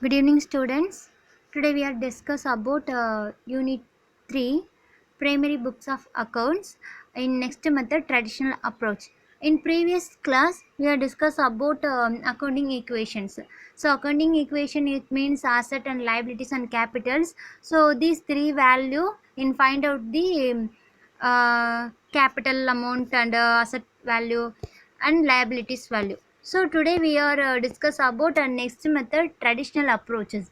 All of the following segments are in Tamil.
Good evening, students. Today we are discuss about Unit 3 Primary Books of Accounts in next method traditional approach. In previous class we are discuss about accounting equations. So accounting equation, it means asset and liabilities and capitals. So these three value in find out the capital amount and asset value and liabilities value. So today we are discuss about next method traditional approaches.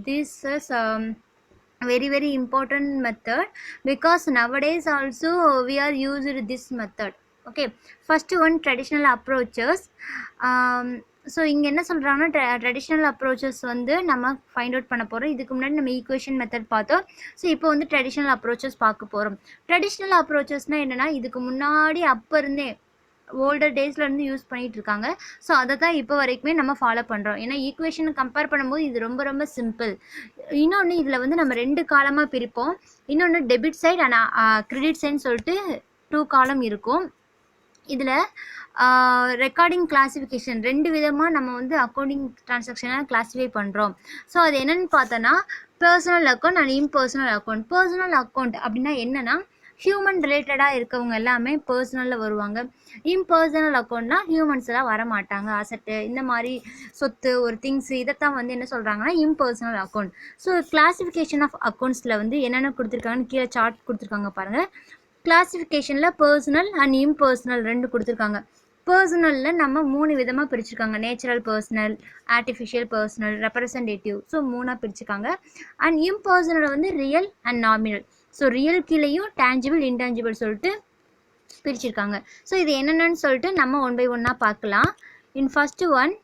This is very important method, because nowadays also we are used this method. Okay, first one, traditional approaches. So இங்கே என்ன சொல்கிறாங்கன்னா, ட்ரெடிஷ்னல் அப்ரோச்சஸ் வந்து நம்ம ஃபைண்ட் அவுட் பண்ண போகிறோம். இதுக்கு முன்னாடி நம்ம ஈக்குவேஷன் மெத்தட் பார்த்தோம். ஸோ இப்போ வந்து ட்ரெடிஷ்னல் அப்ரோச்சஸ் பார்க்க போகிறோம். ட்ரெடிஷ்னல் அப்ரோச்சஸ்னால் என்னென்னா, இதுக்கு முன்னாடி அப்போ இருந்தே ஓல்டர் டேஸ்லேருந்து யூஸ் பண்ணிகிட்டு இருக்காங்க. ஸோ அதை தான் இப்போ வரைக்குமே நம்ம ஃபாலோ பண்ணுறோம். ஏன்னா ஈக்குவேஷனை கம்பேர் பண்ணும்போது இது ரொம்ப சிம்பிள். இன்னொன்று, இதில் வந்து நம்ம 2 காலமாக பிரிப்போம். இன்னொன்று டெபிட் சைட் அண்ட் கிரெடிட் சைட்னு சொல்லிட்டு 2 காலம் இருக்கும். இதில் ரெக்கார்டிங் கிளாசிஃபிகேஷன் 2 விதமாக நம்ம வந்து அக்கௌண்டிங் ட்ரான்சாக்ஷனை கிளாஸிஃபை பண்ணுறோம். ஸோ அது என்னென்னு பார்த்தோன்னா, personal account and impersonal account. Personal account அப்படின்னா என்னென்னா, ஹியூமன் ரிலேட்டடாக இருக்கவங்க எல்லாமே பர்சனலில் வருவாங்க. இம்பர்சனல் அக்கௌண்ட்னா ஹியூமன்ஸ் எல்லாம் வரமாட்டாங்க. அசட்டு, இந்த மாதிரி சொத்து, ஒரு திங்ஸு, இதைத்தான் வந்து என்ன சொல்கிறாங்கன்னா impersonal account. So classification of அக்கௌண்ட்ஸில் வந்து என்னென்ன கொடுத்துருக்காங்கன்னு கீழே சார்ட் கொடுத்துருக்காங்க பாருங்கள். கிளாசிஃபிகேஷனில் பர்சனல் அண்ட் இம்பர்சனல் 2 கொடுத்துருக்காங்க. பர்சனலில் நம்ம 3 விதமாக பிரிச்சுருக்காங்க. Natural personal, artificial personal, representative. So 3ஆக பிரிச்சுருக்காங்க. அண்ட் இம்பர்சனல் வந்து real and nominal. So real கீழேயும் டேஞ்சிபிள், இன்டேஞ்சிபிள் சொல்லிட்டு பிரிச்சுருக்காங்க. ஸோ இது என்னென்னு சொல்லிட்டு நம்ம 1 by 1 பார்க்கலாம். In first one,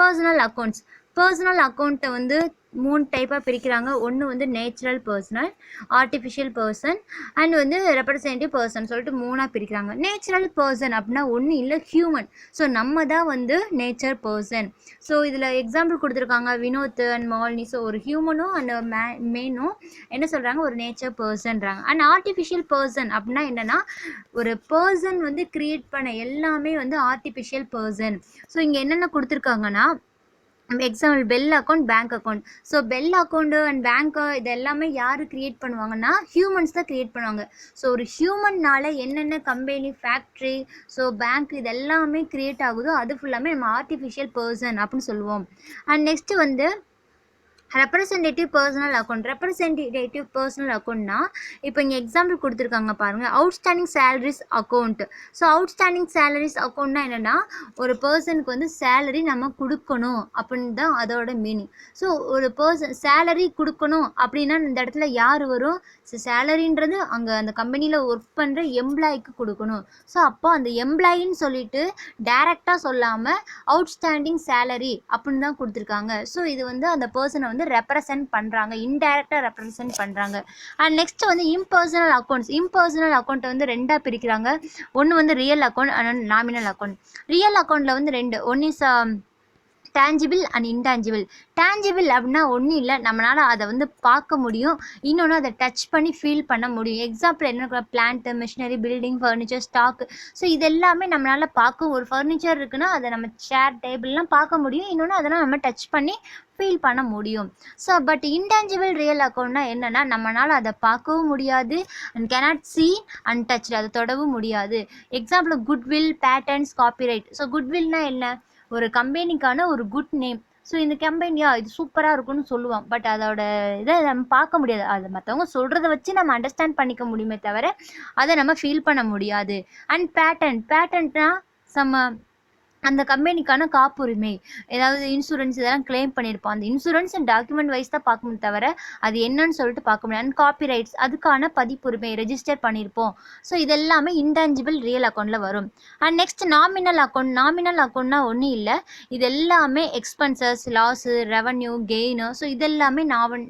personal accounts. Personal அக்கௌண்ட்டை வந்து 3 டைப்பாக பிரிக்கிறாங்க. ஒன்று வந்து natural personal, artificial person and வந்து ரெப்ரசன்டேட்டிவ் பர்சன் சொல்லிட்டு 3ஆக பிரிக்கிறாங்க. நேச்சுரல் பர்சன் அப்படின்னா ஒன்றும் இல்லை, ஹியூமன். ஸோ நம்ம தான் வந்து நேச்சர் பர்சன். ஸோ இதில் எக்ஸாம்பிள் கொடுத்துருக்காங்க, வினோத் அண்ட் மாலினி. ஸோ ஒரு ஹியூமனும் அண்ட் மேனும் என்ன சொல்கிறாங்க, ஒரு நேச்சர் பர்சன்றாங்க. அண்ட் ஆர்டிஃபிஷியல் பர்சன் அப்படின்னா என்னென்னா, ஒரு பர்சன் வந்து க்ரியேட் பண்ண எல்லாமே வந்து ஆர்டிஃபிஷியல் பர்சன். ஸோ இங்கே என்னென்ன கொடுத்துருக்காங்கன்னா, example bell account, bank account. So bell account and bank இது எல்லாமே யார் க்ரியேட் பண்ணுவாங்கன்னா, ஹியூமன்ஸ் தான் க்ரியேட் பண்ணுவாங்க. ஸோ ஒரு ஹியூமன்னால் என்னென்ன கம்பெனி, ஃபேக்ட்ரி, ஸோ பேங்க் இது எல்லாமே க்ரியேட் ஆகுதோ அது ஃபுல்லாமே நம்ம ஆர்டிஃபிஷியல் பர்சன் அப்படின்னு சொல்லுவோம். அண்ட் நெக்ஸ்ட்டு வந்து representative personal account. Representative personal அக்கௌண்ட்னா, இப்போ இங்கே எக்ஸாம்பிள் கொடுத்துருக்காங்க பாருங்கள், outstanding salaries account. So outstanding salaries அக்கௌண்ட்னா என்னென்னா, ஒரு பர்சனுக்கு வந்து சேலரி நம்ம கொடுக்கணும் அப்படின்னு தான் அதோட மீனிங். ஸோ ஒரு பர்சன் சேலரி கொடுக்கணும் அப்படின்னா இந்த இடத்துல யார் வரும்? ஸோ சேலரின்றது அங்கே அந்த கம்பெனியில் ஒர்க் பண்ணுற எம்ப்ளாய்க்கு கொடுக்கணும். ஸோ அப்போ அந்த எம்ப்ளாயின்னு சொல்லிட்டு டைரெக்டாக சொல்லாமல் அவுட்ஸ்டாண்டிங் சேலரி அப்படின்னு தான் கொடுத்துருக்காங்க. ஸோ இது வந்து அந்த பர்சனை வந்து ரெப்ரசன்ட் பண்ணுறாங்க, இன்டைரக்டாக ரெப்ரசன்ட் பண்ணுறாங்க. அண்ட் நெக்ஸ்ட் வந்து இம்பர்சனல் அக்கௌண்ட்ஸ். இம்பர்சனல் அக்கௌண்ட்டை வந்து 2ஆக பிரிக்கிறாங்க. ஒன்று வந்து real account and nominal account. Real அக்கௌண்ட்டில் வந்து 2, ஒன்று is tangible and intangible. Tangible அப்படின்னா ஒன்றும் இல்லை, நம்மளால் அதை வந்து பார்க்க முடியும், இன்னொன்று அதை டச் பண்ணி ஃபீல் பண்ண முடியும். எக்ஸாம்பிள் என்ன, plant, machinery, building, furniture, stock. So இது எல்லாமே நம்மளால் பார்க்க, ஒரு ஃபர்னிச்சர் இருக்குன்னா அதை நம்ம சேர், டேபிள்லாம் பார்க்க முடியும், இன்னொன்று அதெல்லாம் நம்ம டச் பண்ணி ஃபீல் பண்ண முடியும். ஸோ பட் இன்டேஞ்சிபிள் ரியல் அக்கௌண்ட்னா என்னென்னா, நம்மளால் அதை பார்க்கவும் முடியாது, and cannot see and touch, அதை தொடவும் முடியாது. Example goodwill, patterns, copyright. So குட்வில்னா என்ன, ஒரு கம்பெனிக்கான ஒரு குட் நேம். ஸோ இந்த கம்பெனியா இது சூப்பராக இருக்குன்னு சொல்லுவான், பட் அதோட இதை நம்ம பார்க்க முடியாது. அது மற்றவங்க சொல்கிறத வச்சு நம்ம அண்டர்ஸ்டாண்ட் பண்ணிக்க முடியுமே தவிர அதை நம்ம ஃபீல் பண்ண முடியாது. அண்ட் பேட்டன்ட்னா அந்த கம்பெனிக்கான காப்புரிமை, ஏதாவது இன்சூரன்ஸ் இதெல்லாம் கிளைம் பண்ணியிருப்போம், அந்த இன்சூரன்ஸ் டாக்குமெண்ட் வைஸ் தான் பார்க்கணும் தவிர அது என்னன்னு சொல்லிட்டு பார்க்க முடியாது. அண்ட் காப்பிரைட்ஸ், அதுக்கான பதிப்புரிமை ரெஜிஸ்டர் பண்ணியிருப்போம். ஸோ இதெல்லாமே இன்டான்ஜிபிள் ரியல் அக்கௌண்ட்டில் வரும். And next nominal account. Nominal அக்கௌண்ட்னா ஒன்றும் இல்லை, இது எல்லாமே expenses, loss, revenue, gain. So இதெல்லாமே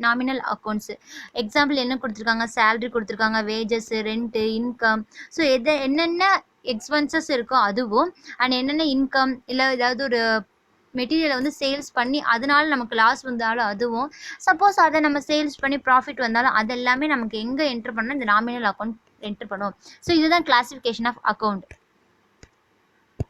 நாமினல் அக்கௌண்ட்ஸு. எக்ஸாம்பிள் என்ன கொடுத்துருக்காங்க, சேலரி கொடுத்துருக்காங்க, வேஜஸ், ரெண்ட்டு, இன்கம். ஸோ என்னென்ன எக்ஸ்பென்சஸ் இருக்கோ அதுவும், அண்ட் என்னென்ன இன்கம், இல்லை ஏதாவது ஒரு மெட்டீரியலை வந்து சேல்ஸ் பண்ணி அதனால நமக்கு லாஸ் வந்தாலும் அதுவும், சப்போஸ் அதை நம்ம சேல்ஸ் பண்ணி ப்ராஃபிட் வந்தாலும் அதெல்லாமே நமக்கு எங்கே என்ட்ரு பண்ணால் இந்த நாமினல் அக்கௌண்ட் என்ட்ரு பண்ணுவோம். ஸோ இதுதான் கிளாசிஃபிகேஷன் ஆஃப் அக்கௌண்ட்.